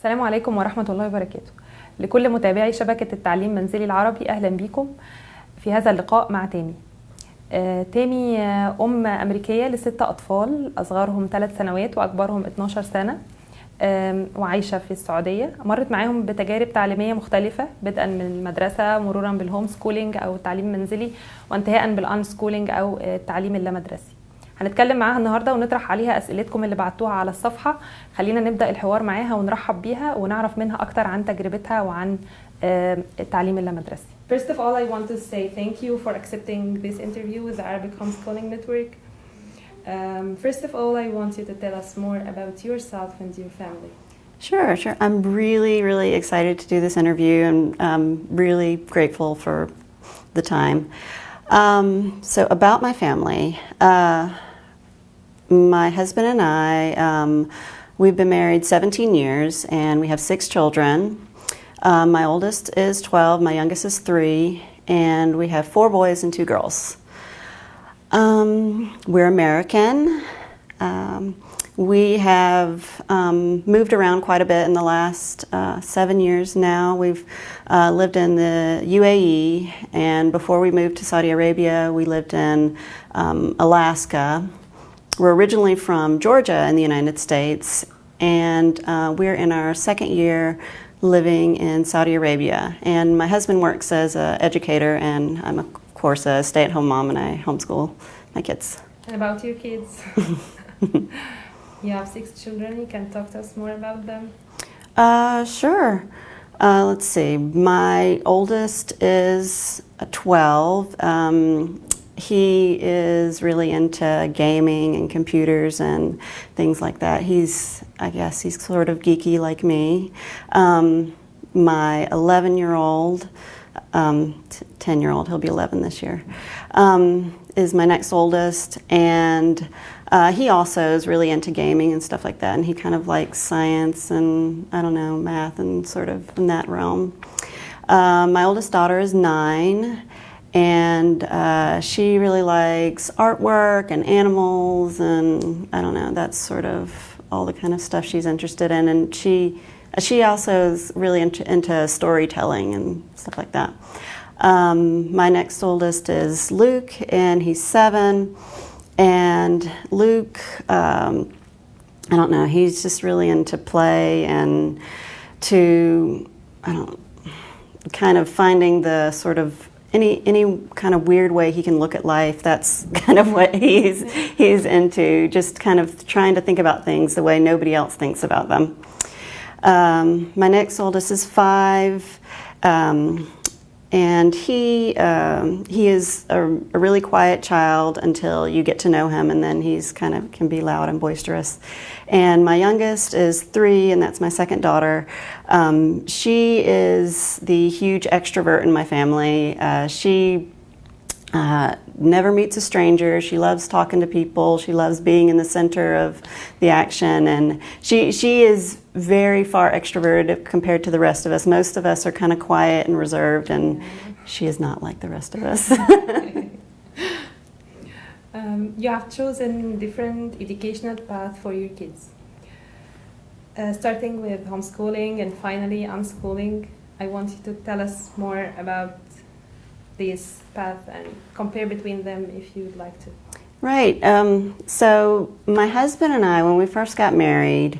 السلام عليكم ورحمة الله وبركاته. لكل متابعي شبكة التعليم منزلي العربي أهلا بيكم في هذا اللقاء مع تامي. تامي أم أمريكية لستة أطفال، أصغرهم 3 سنوات وأكبرهم 12 سنة، وعايشة في السعودية. مرت معاهم بتجارب تعليمية مختلفة، بدءا من المدرسة مرورا بالهوم سكولينج أو التعليم المنزلي، وانتهاء بالأن سكولينج أو التعليم اللامدرسي. هنتكلم معاها النهارده ونطرح عليها اسئلتكم اللي بعتوها على الصفحه. خلينا نبدا الحوار معاها ونرحب بيها ونعرف منها اكتر عن تجربتها وعن التعليم اللامدرسي. First of all, I want to say thank you for accepting this interview with the Arabic Homeschooling Network. First of all, I want you to tell us more about yourself and your family. Sure. I'm really excited to do this interview, and I'm really grateful for the time. So about my family, my husband and I, we've been married 17 years and we have 6 children. My oldest is 12, my youngest is 3, and we have 4 boys and 2 girls. We're American. We have moved around quite a bit in the last 7 years now. We've lived in the UAE, and before we moved to Saudi Arabia, we lived in Alaska. We're originally from Georgia in the United States, and we're in our 2nd year living in Saudi Arabia. And my husband works as an educator, and I'm, of course, a stay-at-home mom, and I homeschool my kids. And about your kids? You have 6 children. You can talk to us more about them? Sure. Let's see. My oldest is 12. He is really into gaming and computers and things like that. I guess he's sort of geeky like me. My 11-year-old, 10-year-old, he'll be 11 this year, is my next oldest, and he also is really into gaming and stuff like that, and he kind of likes science and, I don't know, math and sort of in that realm. My oldest daughter is 9, and she really likes artwork and animals, and I don't know, that's sort of all the kind of stuff she's interested in, and she also is really into storytelling and stuff like that. My next oldest is Luke, and he's 7. And Luke, I don't know, he's just really into play and kind of finding the sort of any kind of weird way he can look at life. That's kind of what he's into, just kind of trying to think about things the way nobody else thinks about them. My next oldest is 5. And he is a really quiet child until you get to know him, and then he's kind of can be loud and boisterous. And my youngest is 3, and that's my 2nd daughter. She is the huge extrovert in my family. She never meets a stranger. She loves talking to people. She loves being in the center of the action, and she is very far extroverted compared to the rest of us. Most of us are kind of quiet and reserved, and she is not like the rest of us. You have chosen different educational paths for your kids, starting with homeschooling and finally unschooling. I want you to tell us more about this path and compare between them if you'd like to. Right. So my husband and I, when we first got married,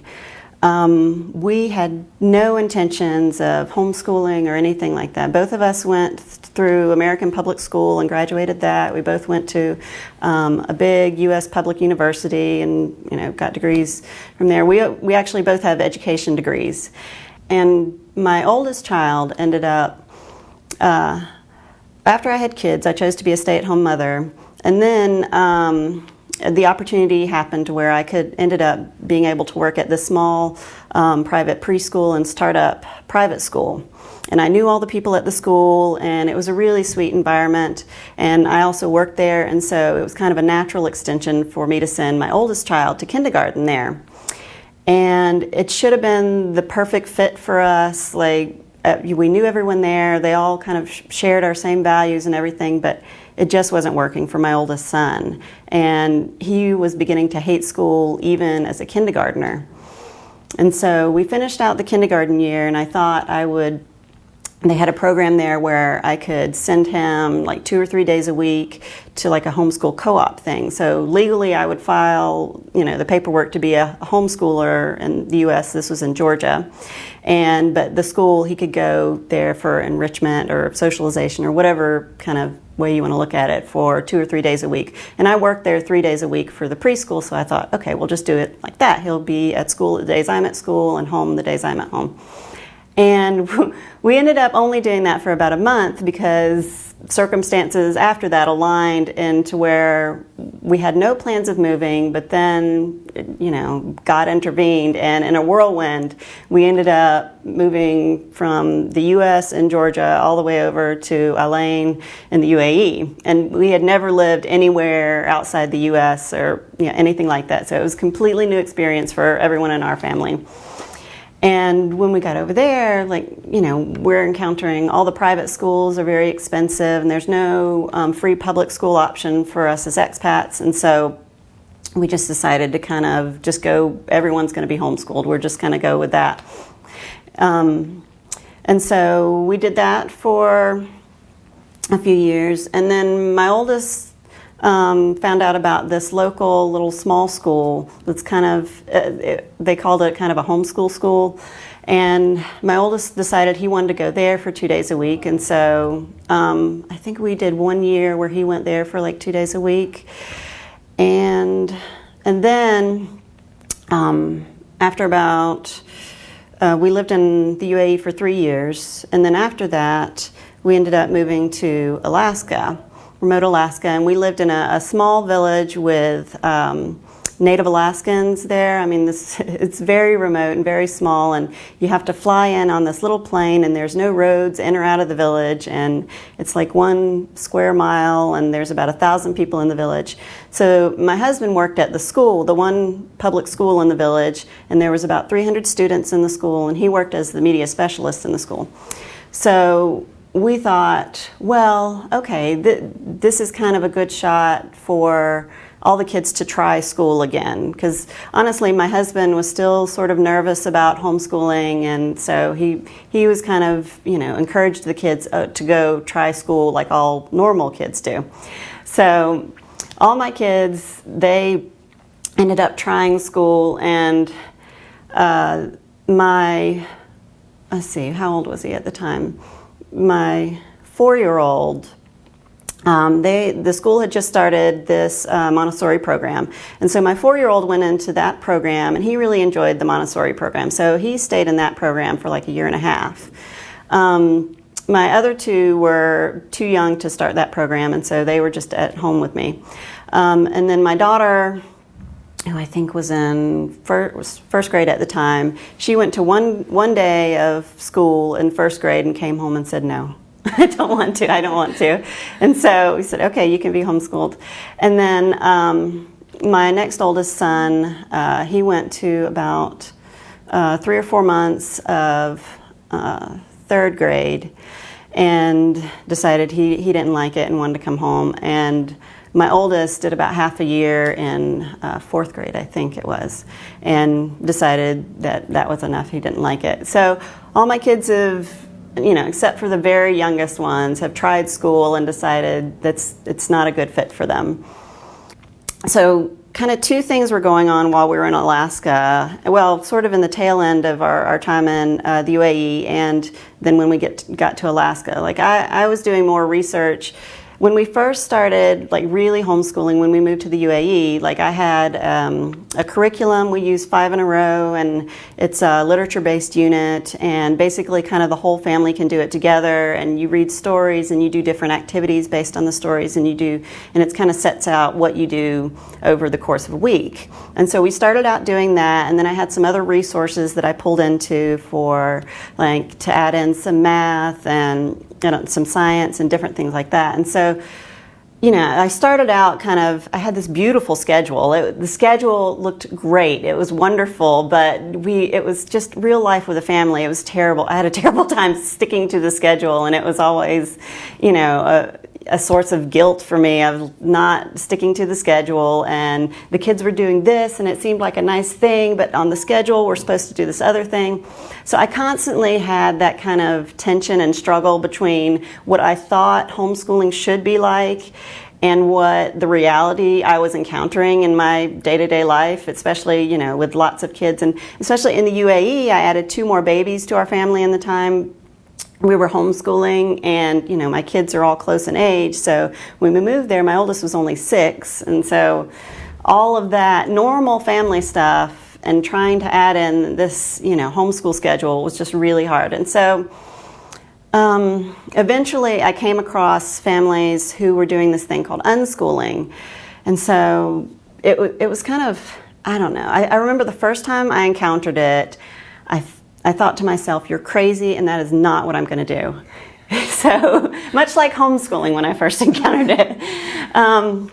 we had no intentions of homeschooling or anything like that. Both of us went through American public school and graduated that. We both went to a big U.S. public university and got degrees from there. We actually both have education degrees. And my oldest child ended up, after I had kids, I chose to be a stay-at-home mother. And then the opportunity happened to where I ended up being able to work at this small private preschool and startup private school. And I knew all the people at the school, and it was a really sweet environment. And I also worked there, and so it was kind of a natural extension for me to send my oldest child to kindergarten there. And it should have been the perfect fit for us. We knew everyone there. They all kind of shared our same values and everything, but it just wasn't working for my oldest son. And he was beginning to hate school even as a kindergartner. And so we finished out the kindergarten year, and I thought they had a program there where I could send him like 2 or 3 days a week to like a homeschool co-op thing. So legally I would file, the paperwork to be a homeschooler in the U.S. This was in Georgia. But the school, he could go there for enrichment or socialization or whatever kind of way you want to look at it for 2 or 3 days a week. And I worked there 3 days a week for the preschool, so I thought, okay, we'll just do it like that. He'll be at school the days I'm at school and home the days I'm at home. And we ended up only doing that for about a month because circumstances after that aligned into where we had no plans of moving, but then, God intervened, and in a whirlwind, we ended up moving from the U.S. and Georgia all the way over to Al-Ain in the UAE. And we had never lived anywhere outside the U.S. or anything like that. So it was a completely new experience for everyone in our family. And when we got over there, we're encountering all the private schools are very expensive, and there's no free public school option for us as expats. And so we just decided to kind of just go, everyone's going to be homeschooled. We're just going to go with that. And so we did that for a few years. And then my oldest found out about this local little small school that's kind of, they called it kind of a homeschool school. And my oldest decided he wanted to go there for 2 days a week. And so I think we did 1 year where he went there for like 2 days a week. And then after about, we lived in the UAE for 3 years. And then after that, we ended up moving to Alaska. Remote Alaska, and we lived in a small village with Native Alaskans there. I mean, it's very remote and very small, and you have to fly in on this little plane, and there's no roads in or out of the village, and it's like 1 square mile, and there's about 1,000 people in the village. So my husband worked at the school, the one public school in the village, and there was about 300 students in the school, and he worked as the media specialist in the school. So we thought, well, okay, this is kind of a good shot for all the kids to try school again. Because honestly, my husband was still sort of nervous about homeschooling, and so he was kind of, encouraged the kids to go try school like all normal kids do. So all my kids, they ended up trying school, and let's see, how old was he at the time? My 4-year-old, the school had just started this Montessori program, and so my 4-year-old went into that program, and he really enjoyed the Montessori program, so he stayed in that program for like 1.5 years. My other 2 were too young to start that program, and so they were just at home with me. And then my daughter, who I think was in first grade at the time, she went to one day of school in first grade and came home and said, no, I don't want to. And so we said, okay, you can be homeschooled. And then my next oldest son, he went to about 3 or 4 months of third grade and decided he didn't like it and wanted to come home. And my oldest did about half a year in 4th grade, I think it was, and decided that was enough. He didn't like it. So all my kids have, except for the very youngest ones, have tried school and decided it's not a good fit for them. So kind of 2 things were going on while we were in Alaska. Well, sort of in the tail end of our time in the UAE, and then when we got to Alaska. Like I was doing more research. When we first started really homeschooling, when we moved to the UAE, I had a curriculum. We used 5 in a row, and it's a literature-based unit, and basically kind of the whole family can do it together, and you read stories and you do different activities based on the stories, and it kind of sets out what you do over the course of a week. And so we started out doing that, and then I had some other resources that I pulled into for to add in some math and some science and different things like that. And so, I started out I had this beautiful schedule. The schedule looked great. It was wonderful, but it was just real life with a family. It was terrible. I had a terrible time sticking to the schedule, and it was always, a source of guilt for me of not sticking to the schedule, and the kids were doing this and it seemed like a nice thing, but on the schedule we're supposed to do this other thing. So I constantly had that kind of tension and struggle between what I thought homeschooling should be like and what the reality I was encountering in my day-to-day life, especially, you know, with lots of kids. And especially in the UAE, I added 2 more babies to our family in the time we were homeschooling, and, you know, my kids are all close in age. So when we moved there, my oldest was only 6. And so all of that normal family stuff and trying to add in this, you know, homeschool schedule was just really hard. And so eventually I came across families who were doing this thing called unschooling. And so it was kind of, I don't know, I remember the first time I encountered it, I thought to myself, you're crazy and that is not what I'm going to do. So much like homeschooling when I first encountered it.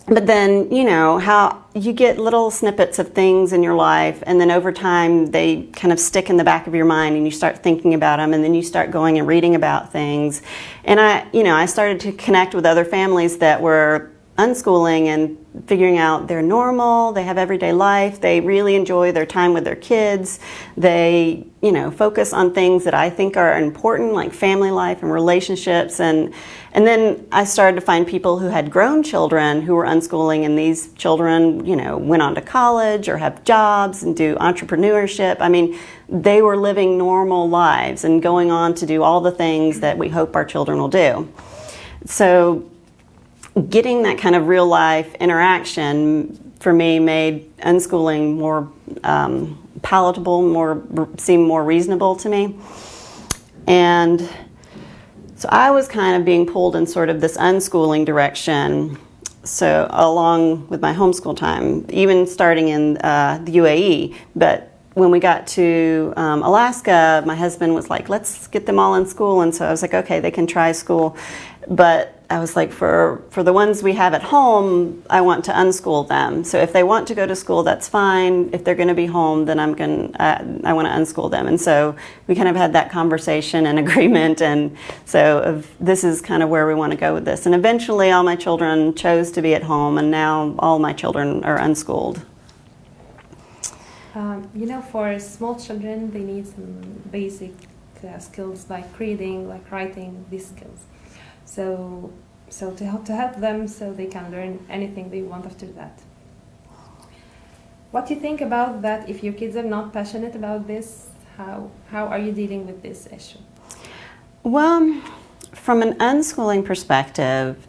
But then, you know, how you get little snippets of things in your life, and then over time they kind of stick in the back of your mind and you start thinking about them, and then you start going and reading about things. And I started to connect with other families that were unschooling and figuring out they're normal, they have everyday life, they really enjoy their time with their kids, they, you know, focus on things that I think are important, like family life and relationships. And then I started to find people who had grown children who were unschooling, and these children, you know, went on to college or have jobs and do entrepreneurship. I mean, they were living normal lives and going on to do all the things that we hope our children will do. So getting that kind of real life interaction for me made unschooling more palatable, seem more reasonable to me. And so I was kind of being pulled in sort of this unschooling direction, so along with my homeschool time, even starting in the UAE. But when we got to Alaska, my husband was like, let's get them all in school. And so I was like, okay, they can try school. But I was like, for the ones we have at home, I want to unschool them. So if they want to go to school, that's fine. If they're going to be home, then I want to unschool them. And so we kind of had that conversation and agreement. And so this is kind of where we want to go with this. And eventually all my children chose to be at home, and now all my children are unschooled. You know, for small children, they need some basic skills like reading, like writing, these skills. So to help them so they can learn anything they want after that. What do you think about that? If your kids are not passionate about this, how are you dealing with this issue? Well, from an unschooling perspective,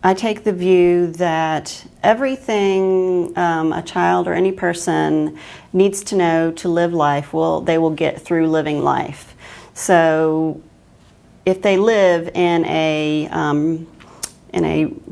I take the view that everything a child or any person needs to know to live life, they will get through living life. So if they live in a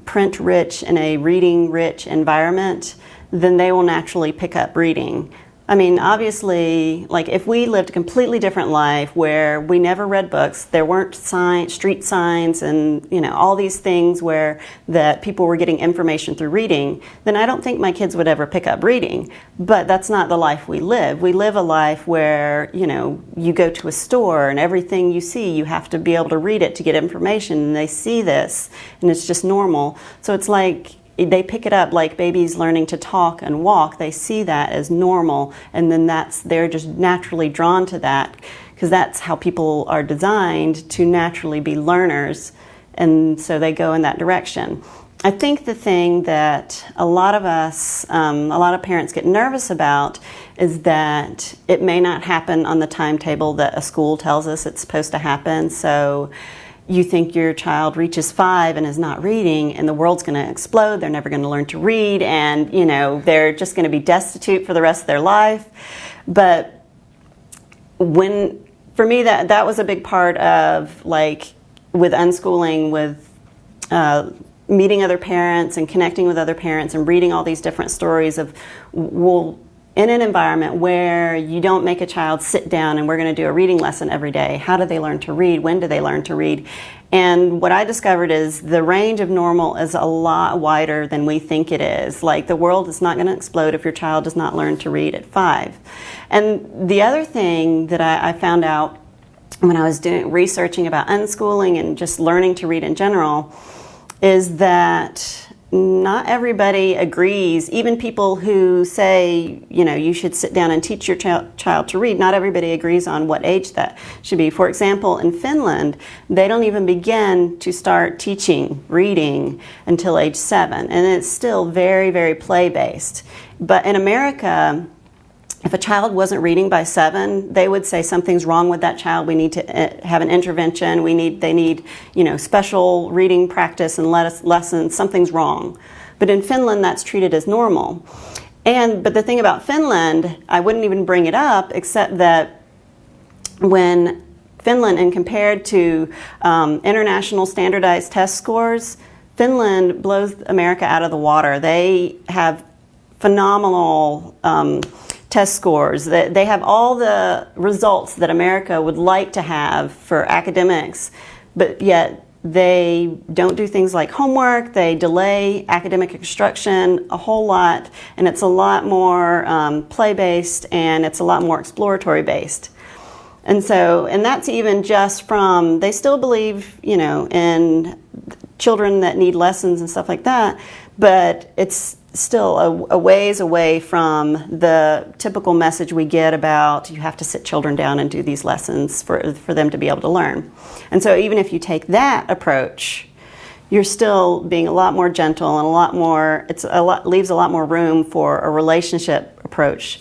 print-rich, in a reading-rich environment, then they will naturally pick up reading. I mean, obviously, like if we lived a completely different life where we never read books, there weren't street signs and, you know, all these things where that people were getting information through reading, then I don't think my kids would ever pick up reading. But that's not the life we live. We live a life where, you know, you go to a store and everything you see, you have to be able to read it to get information, and they see this and it's just normal. So it's like they pick it up like babies learning to talk and walk. They see that as normal, and then they're just naturally drawn to that, because that's how people are designed to naturally be learners, and so they go in that direction. I think the thing that a lot of parents get nervous about is that it may not happen on the timetable that a school tells us it's supposed to happen. So you think your child reaches 5 and is not reading, and the world's going to explode, they're never going to learn to read, and, you know, they're just going to be destitute for the rest of their life. But for me, that was a big part of, like, with unschooling, with meeting other parents and connecting with other parents and reading all these different stories of, well, in an environment where you don't make a child sit down and we're going to do a reading lesson every day, how do they learn to read? When do they learn to read? And what I discovered is the range of normal is a lot wider than we think it is. Like, the world is not going to explode if your child does not learn to read at 5. And the other thing that I found out when I was researching about unschooling and just learning to read in general, is that not everybody agrees. Even people who say, you should sit down and teach your child to read, not everybody agrees on what age that should be. For example, in Finland, they don't even begin to start teaching reading until age 7, and it's still very, very play-based. But in America, if a child wasn't reading by 7, they would say something's wrong with that child. We need to have an intervention. They need, special reading practice and lessons. Something's wrong. But in Finland, that's treated as normal. But the thing about Finland, I wouldn't even bring it up, except that when Finland, and compared to international standardized test scores, Finland blows America out of the water. They have phenomenal test scores. They have all the results that America would like to have for academics, but yet they don't do things like homework. They delay academic instruction a whole lot, and it's a lot more play-based, and it's a lot more exploratory-based. And that's even just from, they still believe, in children that need lessons and stuff like that, but it's still a ways away from the typical message we get about you have to sit children down and do these lessons for them to be able to learn. And so even if you take that approach, you're still being a lot more gentle and leaves a lot more room for a relationship approach.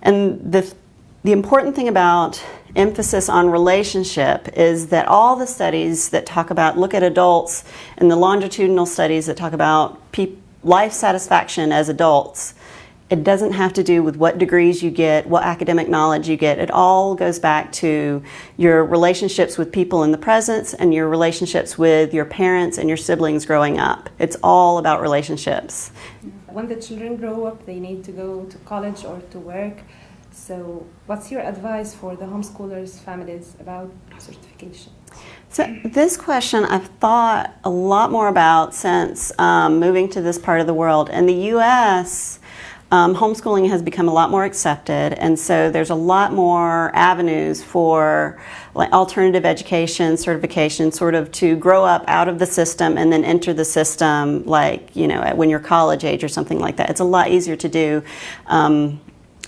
And the important thing about emphasis on relationship is that all the studies that look at adults, and the longitudinal studies that talk about life satisfaction as adults, it doesn't have to do with what degrees you get, what academic knowledge you get. It all goes back to your relationships with people in the present and your relationships with your parents and your siblings growing up. It's all about relationships. When the children grow up, they need to go to college or to work. So what's your advice for the homeschoolers' families about certification? So this question I've thought a lot more about since moving to this part of the world. In the U.S., homeschooling has become a lot more accepted, and so there's a lot more avenues for alternative education, certification, sort of to grow up out of the system and then enter the system, when you're college age or something like that. It's a lot easier to do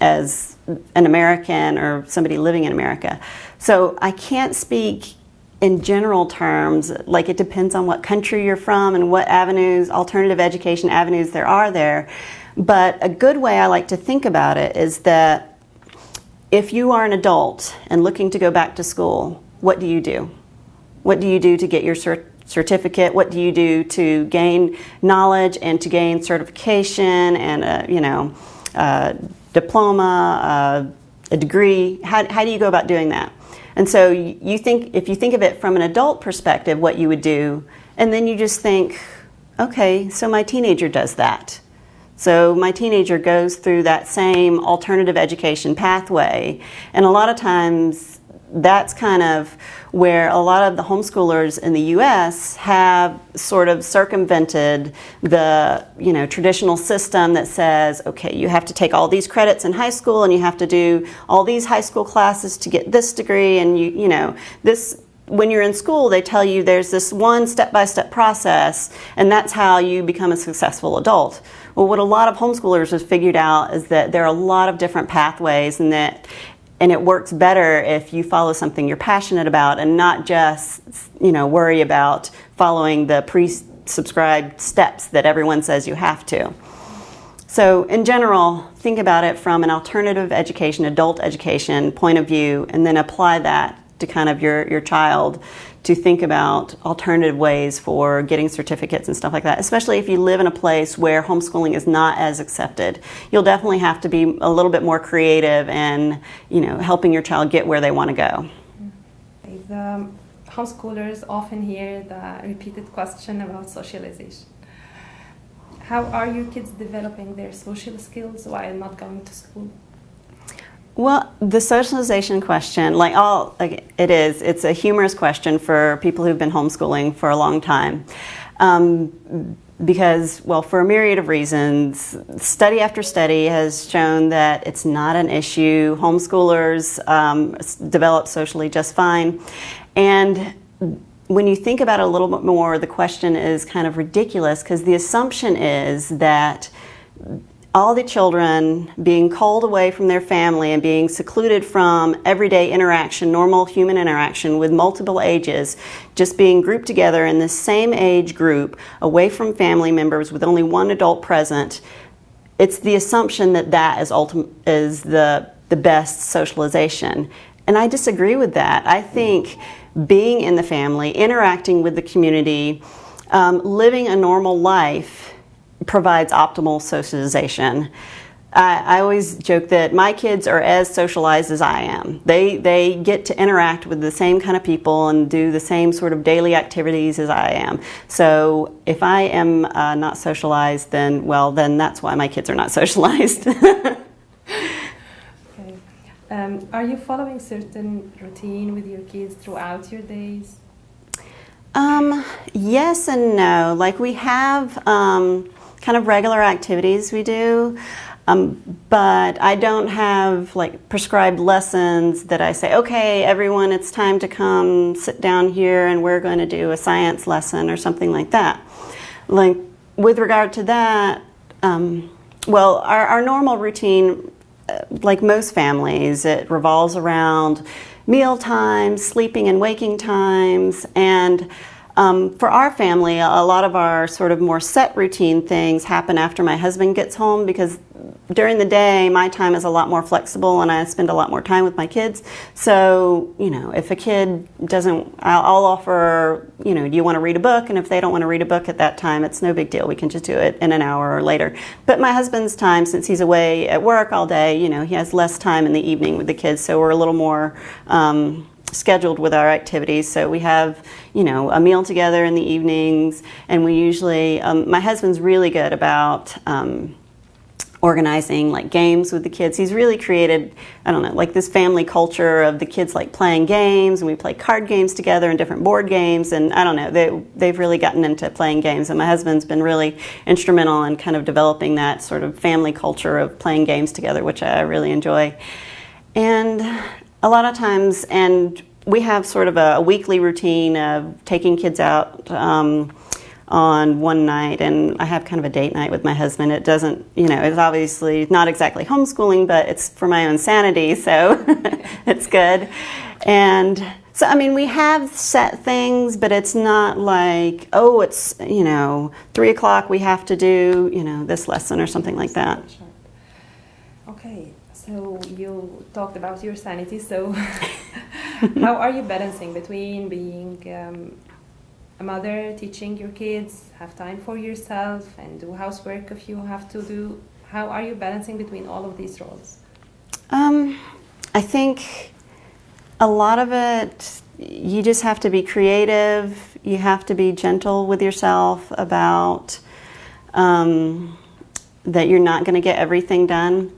as an American or somebody living in America. So I can't speak in general terms, it depends on what country you're from and what alternative education avenues there are there. But a good way I like to think about it is that if you are an adult and looking to go back to school, what do you do? What do you do to get your certificate? What do you do to gain knowledge and to gain certification and a diploma, a degree? How do you go about doing that? And so if you think of it from an adult perspective, what you would do, and then you just think, okay, so my teenager does that. So my teenager goes through that same alternative education pathway. And a lot of times that's kind of where a lot of the homeschoolers in the U.S. have sort of circumvented the traditional system that says, okay, you have to take all these credits in high school and you have to do all these high school classes to get this degree, and this. When you're in school, they tell you there's this one step-by-step process, and that's how you become a successful adult. Well, what a lot of homeschoolers have figured out is that there are a lot of different pathways, and it works better if you follow something you're passionate about and not just, worry about following the pre-subscribed steps that everyone says you have to. So in general, think about it from an alternative education, adult education point of view, and then apply that to kind of your child to think about alternative ways for getting certificates and stuff like that, especially if you live in a place where homeschooling is not as accepted. You'll definitely have to be a little bit more creative and, helping your child get where they want to go. The homeschoolers often hear the repeated question about socialization. How are your kids developing their social skills while not going to school? Well, the socialization question, it's a humorous question for people who've been homeschooling for a long time. Because, well, for a myriad of reasons, study after study has shown that it's not an issue. Homeschoolers develop socially just fine. And when you think about it a little bit more, the question is kind of ridiculous, because the assumption is that all the children being called away from their family and being secluded from everyday interaction, normal human interaction with multiple ages, just being grouped together in the same age group, away from family members with only one adult present, it's the assumption that that is the best socialization. And I disagree with that. I think being in the family, interacting with the community, living a normal life provides optimal socialization. I always joke that my kids are as socialized as I am. They get to interact with the same kind of people and do the same sort of daily activities as I am. So if I am not socialized, then that's why my kids are not socialized. Okay. Are you following certain routine with your kids throughout your days? Yes and no. Like, we have kind of regular activities we do, but I don't have like prescribed lessons that I say, okay, everyone, it's time to come sit down here and we're going to do a science lesson or something like that. Like, with regard to that, our normal routine, like most families, it revolves around meal times, sleeping and waking times, and for our family, a lot of our sort of more set routine things happen after my husband gets home, because during the day my time is a lot more flexible and I spend a lot more time with my kids. So, if a kid doesn't, I'll offer, do you want to read a book? And if they don't want to read a book at that time, it's no big deal. We can just do it in an hour or later. But my husband's time, since he's away at work all day, he has less time in the evening with the kids, so we're a little more scheduled with our activities. So we have, a meal together in the evenings, and we usually, my husband's really good about organizing like games with the kids. He's really created, like this family culture of the kids like playing games, and we play card games together and different board games, and they've really gotten into playing games, and my husband's been really instrumental in kind of developing that sort of family culture of playing games together, which I really enjoy. And a lot of times, and we have sort of a weekly routine of taking kids out on one night, and I have kind of a date night with my husband. It doesn't, it's obviously not exactly homeschooling, but it's for my own sanity, so it's good. And so, we have set things, but it's not like, oh, it's, 3 o'clock, we have to do, this lesson or something like that. Sure. Okay. So you talked about your sanity, so how are you balancing between being a mother, teaching your kids, have time for yourself, and do housework if you have to do? How are you balancing between all of these roles? I think a lot of it, you just have to be creative, you have to be gentle with yourself about that you're not going to get everything done.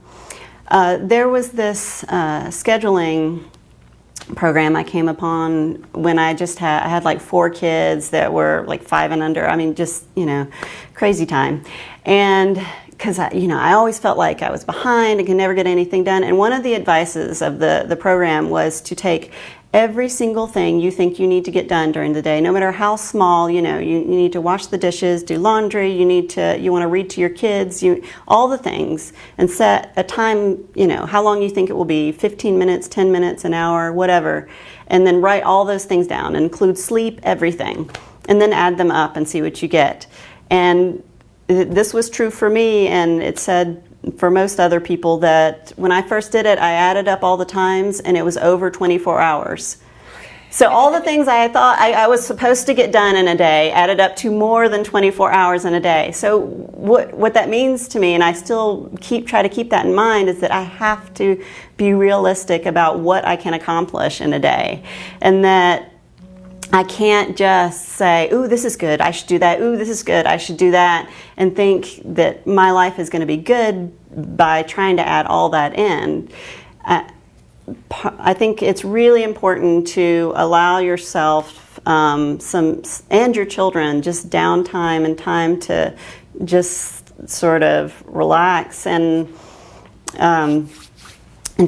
There was this scheduling program I came upon when I had like 4 kids that were like 5 and under. Just, crazy time. And because I always felt like I was behind and could never get anything done. And one of the advices of the program was to take every single thing you think you need to get done during the day, no matter how small. You need to wash the dishes, do laundry, you want to read to your kids, all the things, and set a time, how long you think it will be, 15 minutes, 10 minutes, an hour, whatever, and then write all those things down, include sleep, everything, and then add them up and see what you get. And this was true for me, and it said for most other people that when I first did it, I added up all the times and it was over 24 hours. So all the things I thought I was supposed to get done in a day added up to more than 24 hours in a day. So what that means to me, and I still try to keep that in mind, is that I have to be realistic about what I can accomplish in a day, and that I can't just say, ooh, this is good, I should do that, ooh, this is good, I should do that, and think that my life is going to be good by trying to add all that in. I think it's really important to allow yourself and your children, just downtime and time to just sort of relax. And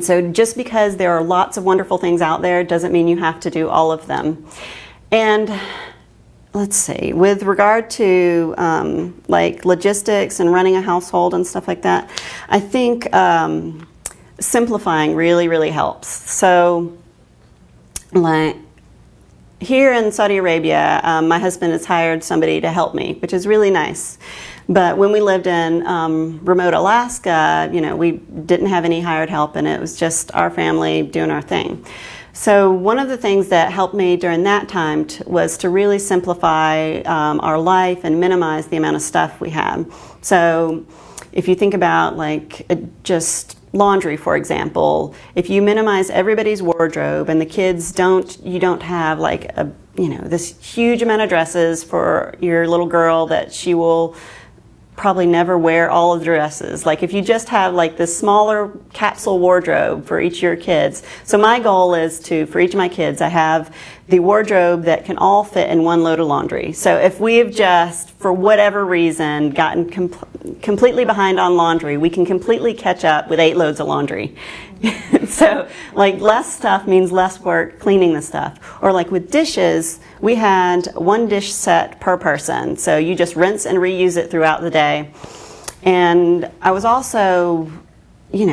so just because there are lots of wonderful things out there doesn't mean you have to do all of them. And let's see, with regard to like logistics and running a household and stuff like that, I think simplifying really, really helps. So like here in Saudi Arabia, my husband has hired somebody to help me, which is really nice. But when we lived in remote Alaska, you know, we didn't have any hired help, and it was just our family doing our thing. So one of the things that helped me during that time was to really simplify our life and minimize the amount of stuff we had. So if you think about like just laundry, for example, if you minimize everybody's wardrobe and the kids you don't have like this huge amount of dresses for your little girl that she will probably never wear all of the dresses. Like if you just have like this smaller capsule wardrobe for each of your kids. So my goal is for each of my kids, I have the wardrobe that can all fit in one load of laundry. So if we've just, for whatever reason, gotten completely behind on laundry, we can completely catch up with 8 loads of laundry. So like less stuff means less work cleaning the stuff. Or like with dishes, we had 1 dish set per person. So you just rinse and reuse it throughout the day. And I was also, I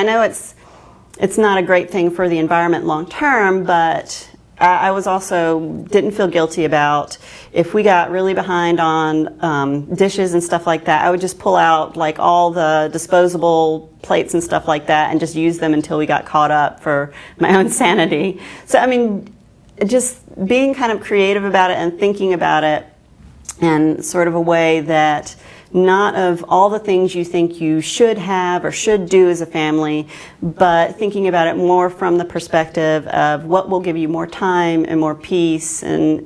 know it's not a great thing for the environment long term, but I was also didn't feel guilty about if we got really behind on dishes and stuff like that. I would just pull out like all the disposable plates and stuff like that and just use them until we got caught up for my own sanity. So just being kind of creative about it and thinking about it in sort of a way that not of all the things you think you should have or should do as a family, but thinking about it more from the perspective of what will give you more time and more peace and,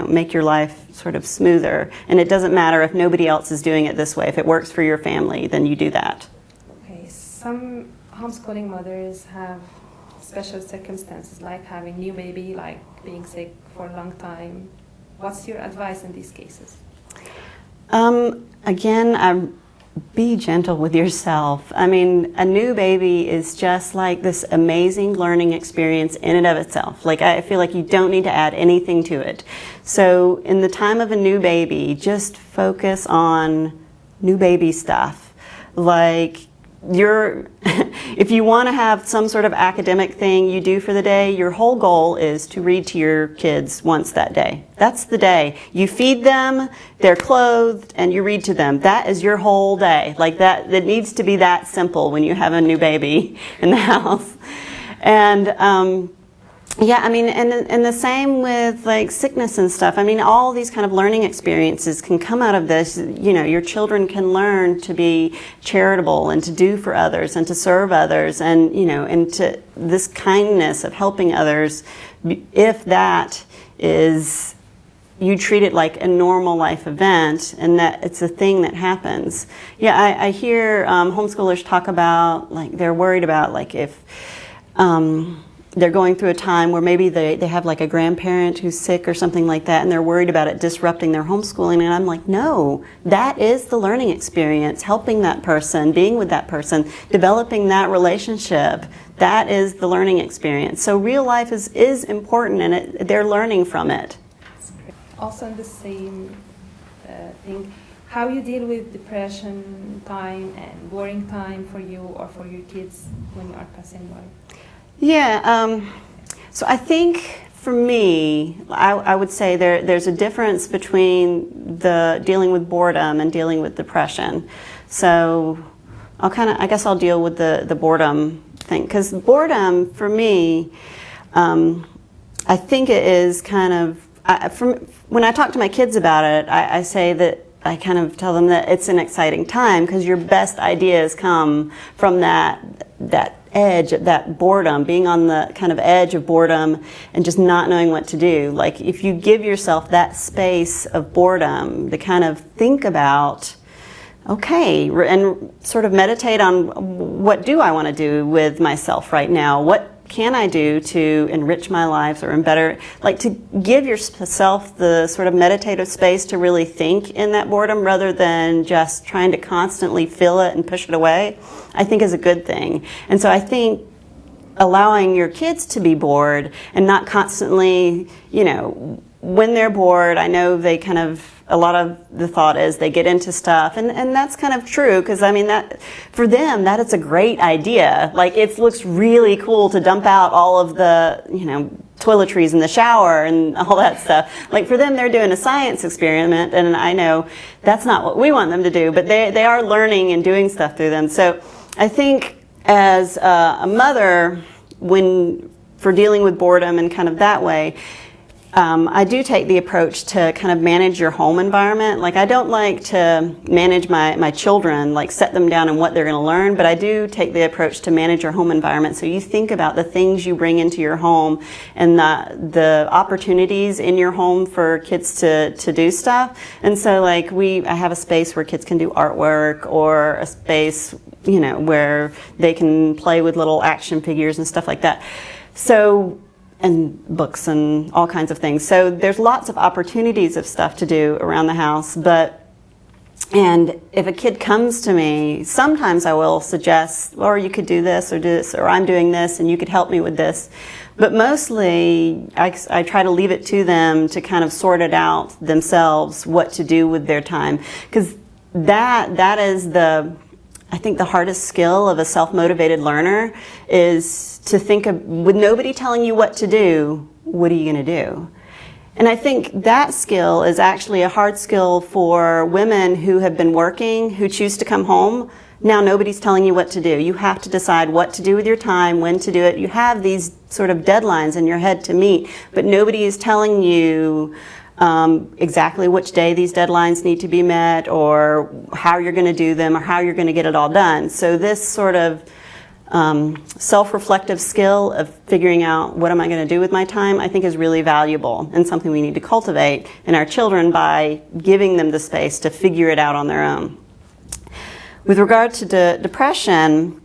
make your life sort of smoother. And it doesn't matter if nobody else is doing it this way. If it works for your family, then you do that. Okay, some homeschooling mothers have special circumstances, like having new baby, like being sick for a long time. What's your advice in these cases? Again, be gentle with yourself. I mean, a new baby is just like this amazing learning experience in and of itself. Like, I feel like you don't need to add anything to it. So in the time of a new baby, just focus on new baby stuff. Like, if you want to have some sort of academic thing you do for the day, your whole goal is to read to your kids once that day. That's the day. You feed them, they're clothed, and you read to them. That is your whole day. Like that, it needs to be that simple when you have a new baby in the house. And and the same with like sickness and stuff. I mean, all these kind of learning experiences can come out of this. Your children can learn to be charitable and to do for others and to serve others and, and to this kindness of helping others, if that is, you treat it like a normal life event and that it's a thing that happens. Yeah, I hear homeschoolers talk about, like, they're worried about, like, if they're going through a time where maybe they have like a grandparent who's sick or something like that, and they're worried about it disrupting their homeschooling. And I'm like, no, that is the learning experience, helping that person, being with that person, developing that relationship. That is the learning experience. So real life is important, and they're learning from it. Also in the same thing, how you deal with depression time and boring time for you or for your kids when you are passing by? Yeah, so I think for me, I would say there's a difference between the dealing with boredom and dealing with depression. So I guess I'll deal with the boredom thing, because boredom for me, I think it is kind of, when I talk to my kids about it, I say that I kind of tell them that it's an exciting time because your best ideas come from that edge, that boredom, being on the kind of edge of boredom and just not knowing what to do. Like, if you give yourself that space of boredom to kind of think about, and sort of meditate on, what do I want to do with myself right now? What can I do to enrich my life or like to give yourself the sort of meditative space to really think in that boredom rather than just trying to constantly fill it and push it away, I think is a good thing. And so I think allowing your kids to be bored and not constantly, you know, when they're bored, I know they kind of, a lot of the thought is they get into stuff, and that's kind of true, because I mean, that for them, that is a great idea. Like, it looks really cool to dump out all of the, you know, toiletries in the shower and all that stuff. Like, for them, they're doing a science experiment, and I know that's not what we want them to do, but they are learning and doing stuff through them. So I think as a mother, for dealing with boredom and kind of that way, I do take the approach to kind of manage your home environment. Like, I don't like to manage my children, like set them down and what they're going to learn, but I do take the approach to manage your home environment. So you think about the things you bring into your home and the opportunities in your home for kids to do stuff. And so, like, I have a space where kids can do artwork, or a space, you know, where they can play with little action figures and stuff like that. So, and books and all kinds of things. So there's lots of opportunities of stuff to do around the house. And if a kid comes to me, sometimes I will suggest, or you could do this, or I'm doing this, and you could help me with this. But mostly, I try to leave it to them to kind of sort it out themselves, what to do with their time. Because that is I think the hardest skill of a self-motivated learner is to think of, with nobody telling you what to do, what are you going to do? And I think that skill is actually a hard skill for women who have been working, who choose to come home. Now nobody's telling you what to do. You have to decide what to do with your time, when to do it. You have these sort of deadlines in your head to meet, but nobody is telling you exactly which day these deadlines need to be met, or how you're going to do them, or how you're going to get it all done. So this sort of self-reflective skill of figuring out what am I going to do with my time, I think is really valuable, and something we need to cultivate in our children by giving them the space to figure it out on their own. With regard to depression,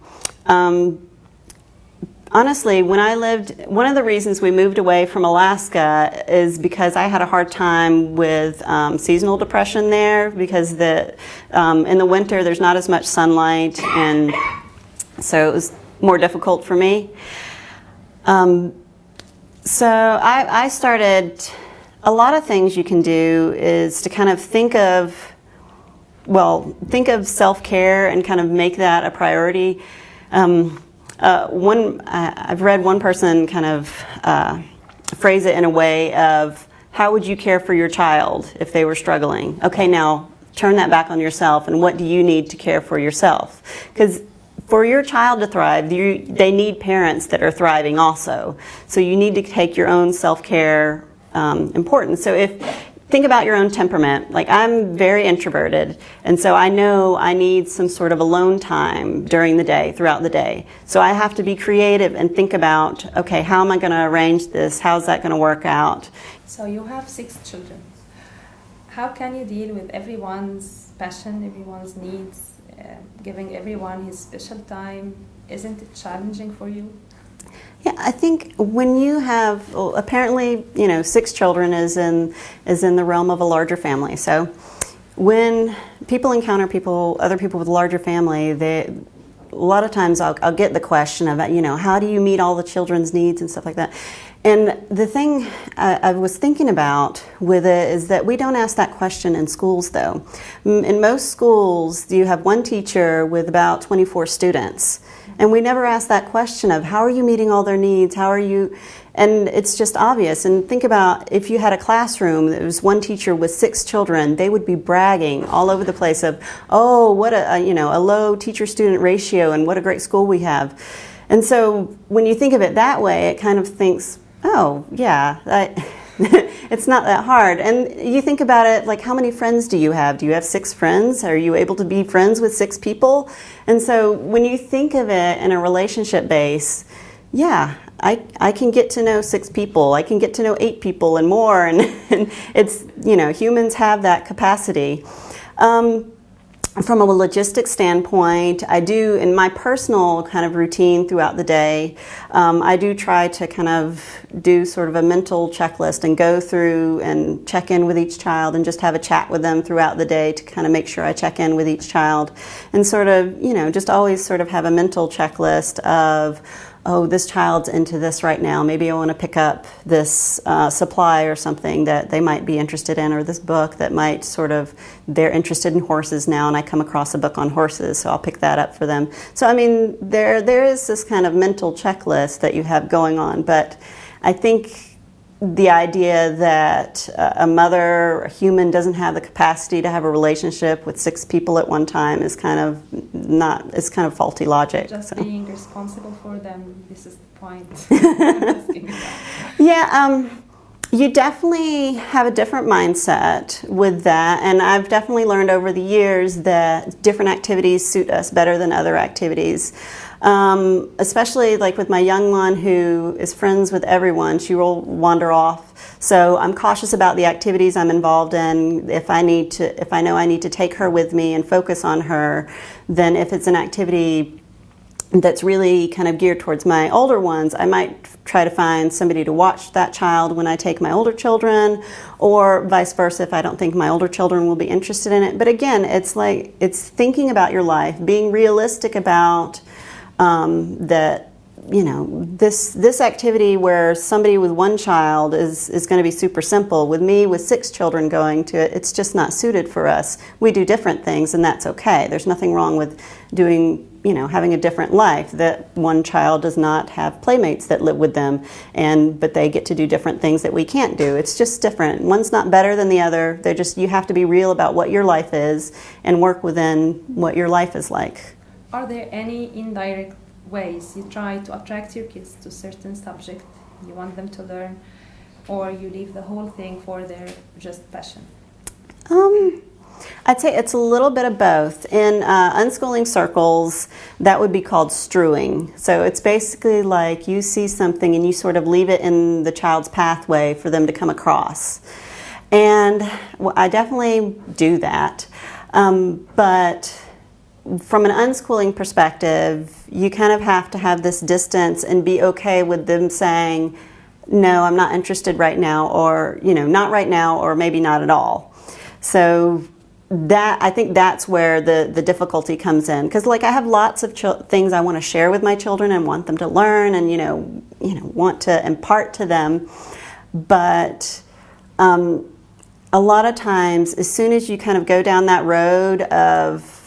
honestly, one of the reasons we moved away from Alaska is because I had a hard time with seasonal depression there, because in the winter there's not as much sunlight, and so it was more difficult for me. So I started, a lot of things you can do is to kind of think of self-care and kind of make that a priority. I've read one person kind of phrase it in a way of, how would you care for your child if they were struggling? Okay, now turn that back on yourself, and what do you need to care for yourself? Because for your child to thrive, they need parents that are thriving also. So you need to take your own self-care important. So think about your own temperament. Like, I'm very introverted, and so I know I need some sort of alone time during the day, throughout the day. So I have to be creative and think about, okay, how am I going to arrange this? How's that going to work out? So you have 6 children. How can you deal with everyone's passion, everyone's needs, giving everyone his special time? Isn't it challenging for you? Yeah, I think when you have, apparently, 6 children is in the realm of a larger family. So when people encounter other people with a larger family, a lot of times I'll get the question of, how do you meet all the children's needs and stuff like that. And the thing I was thinking about with it is that we don't ask that question in schools, though. In most schools, you have one teacher with about 24 students. And we never ask that question of, how are you meeting all their needs? How are you? And it's just obvious. And think about, if you had a classroom that was one teacher with 6 children, they would be bragging all over the place of, oh, what a low teacher-student ratio, and what a great school we have. And so when you think of it that way, it kind of thinks, oh, yeah, it's not that hard. And you think about it, like, how many friends do you have? Do you have 6 friends? Are you able to be friends with 6 people? And so when you think of it in a relationship base, yeah, I can get to know 6 people. I can get to know 8 people and more. And it's, humans have that capacity. from a logistic standpoint, I do, in my personal kind of routine throughout the day, I do try to kind of do sort of a mental checklist and go through and check in with each child and just have a chat with them throughout the day to kind of make sure I check in with each child and sort of, just always sort of have a mental checklist of, oh, this child's into this right now. Maybe I want to pick up this supply or something that they might be interested in, or this book that might sort of, they're interested in horses now, and I come across a book on horses, so I'll pick that up for them. So, I mean, there is this kind of mental checklist that you have going on, but I think the idea that a mother, a human, doesn't have the capacity to have a relationship with 6 people at one time is kind of it's kind of faulty logic. Just being responsible for them, this is the point. Yeah, you definitely have a different mindset with that, and I've definitely learned over the years that different activities suit us better than other activities. Especially like with my young one who is friends with everyone, she will wander off. So I'm cautious about the activities I'm involved in. If I know I need to take her with me and focus on her, then if it's an activity that's really kind of geared towards my older ones, I might try to find somebody to watch that child when I take my older children, or vice versa if I don't think my older children will be interested in it. But again, it's thinking about your life, being realistic about that, this activity where somebody with one child is going to be super simple. With me, with 6 children going to it, it's just not suited for us. We do different things, and that's okay. There's nothing wrong with doing, having a different life, that one child does not have playmates that live with them, but they get to do different things that we can't do. It's just different. One's not better than the other. You have to be real about what your life is and work within what your life is like. Are there any indirect ways you try to attract your kids to certain subject you want them to learn, or you leave the whole thing for their just passion? I'd say it's a little bit of both. In unschooling circles, that would be called strewing. So it's basically like you see something and you sort of leave it in the child's pathway for them to come across. And I definitely do that. But from an unschooling perspective, you kind of have to have this distance and be okay with them saying, no, I'm not interested right now, or, not right now, or maybe not at all. So I think that's where the difficulty comes in. Because I have lots of things I want to share with my children and want them to learn and, want to impart to them. But a lot of times, as soon as you kind of go down that road of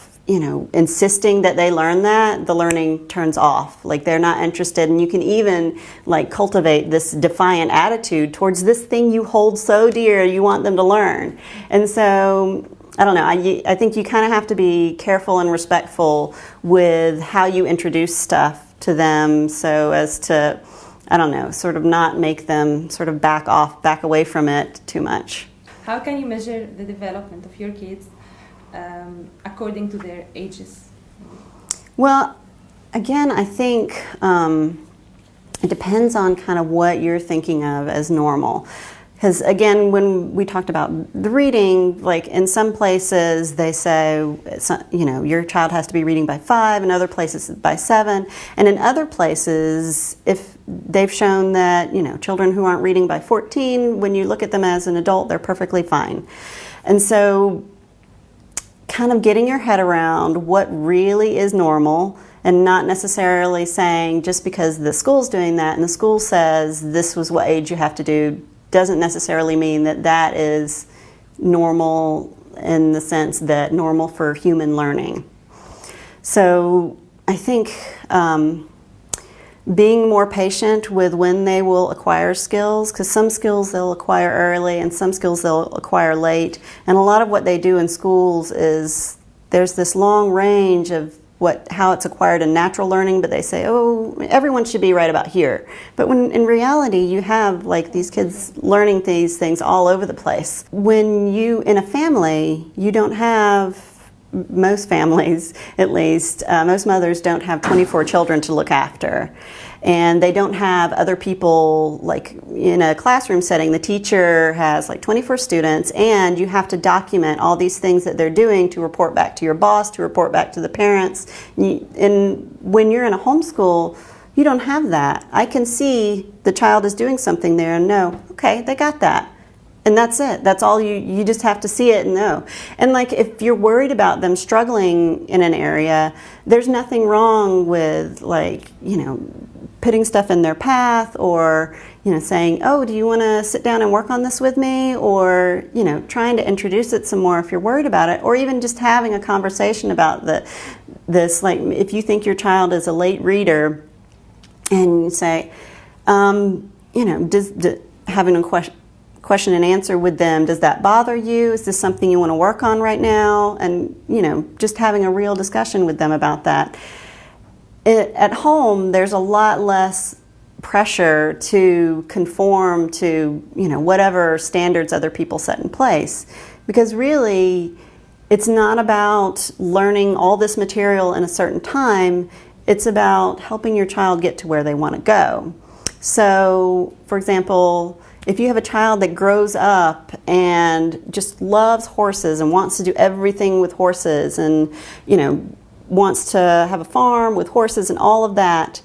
insisting that they learn that, the learning turns off. They're not interested, and you can even cultivate this defiant attitude towards this thing you hold so dear, you want them to learn. And so, I don't know, I think you kind of have to be careful and respectful with how you introduce stuff to them so as to, sort of not make them sort of back away from it too much. How can you measure the development of your kids according to their ages? Well, again, I think it depends on kind of what you're thinking of as normal. Because again, when we talked about the reading, in some places they say, your child has to be reading by 5, in other places by 7, and in other places, if they've shown that, children who aren't reading by 14, when you look at them as an adult, they're perfectly fine. And so kind of getting your head around what really is normal, and not necessarily saying just because the school's doing that and the school says this was what age you have to do doesn't necessarily mean that that is normal in the sense that normal for human learning. So I think being more patient with when they will acquire skills, because some skills they'll acquire early and some skills they'll acquire late. And a lot of what they do in schools is there's this long range of how it's acquired in natural learning, but they say, oh, everyone should be right about here. But when in reality you have these kids learning these things all over the place. When in a family, you don't have most families, at least, most mothers don't have 24 children to look after. And they don't have other people, like in a classroom setting, the teacher has like 24 students, and you have to document all these things that they're doing to report back to your boss, to report back to the parents. And when you're in a homeschool, you don't have that. I can see the child is doing something there and know, okay, they got that. And that's it. That's all you just have to see it and know. And like if you're worried about them struggling in an area, there's nothing wrong with like, putting stuff in their path or, saying, oh, do you want to sit down and work on this with me? Or, trying to introduce it some more if you're worried about it, or even just having a conversation about this. Like if you think your child is a late reader and you say, having a question and answer with them, does that bother you? Is this something you want to work on right now? And, just having a real discussion with them about that. At home, there's a lot less pressure to conform to, whatever standards other people set in place. Because really, it's not about learning all this material in a certain time. It's about helping your child get to where they want to go. So, for example, if you have a child that grows up and just loves horses and wants to do everything with horses and, wants to have a farm with horses and all of that,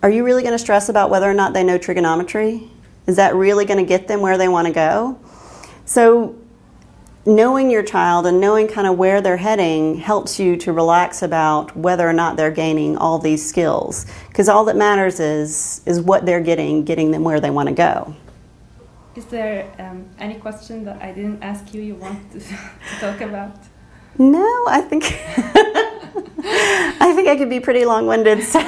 are you really going to stress about whether or not they know trigonometry? Is that really going to get them where they want to go? So knowing your child and knowing kind of where they're heading helps you to relax about whether or not they're gaining all these skills. Because all that matters is what they're getting them where they want to go. Is there any question that I didn't ask you want to talk about? No, I think I could be pretty long-winded. So.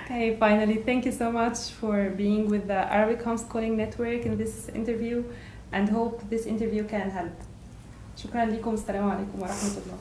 Okay, finally, thank you so much for being with the Arabic Homeschooling Network in this interview, and hope this interview can help. شكرا لكم. السلام عليكم ورحمة الله.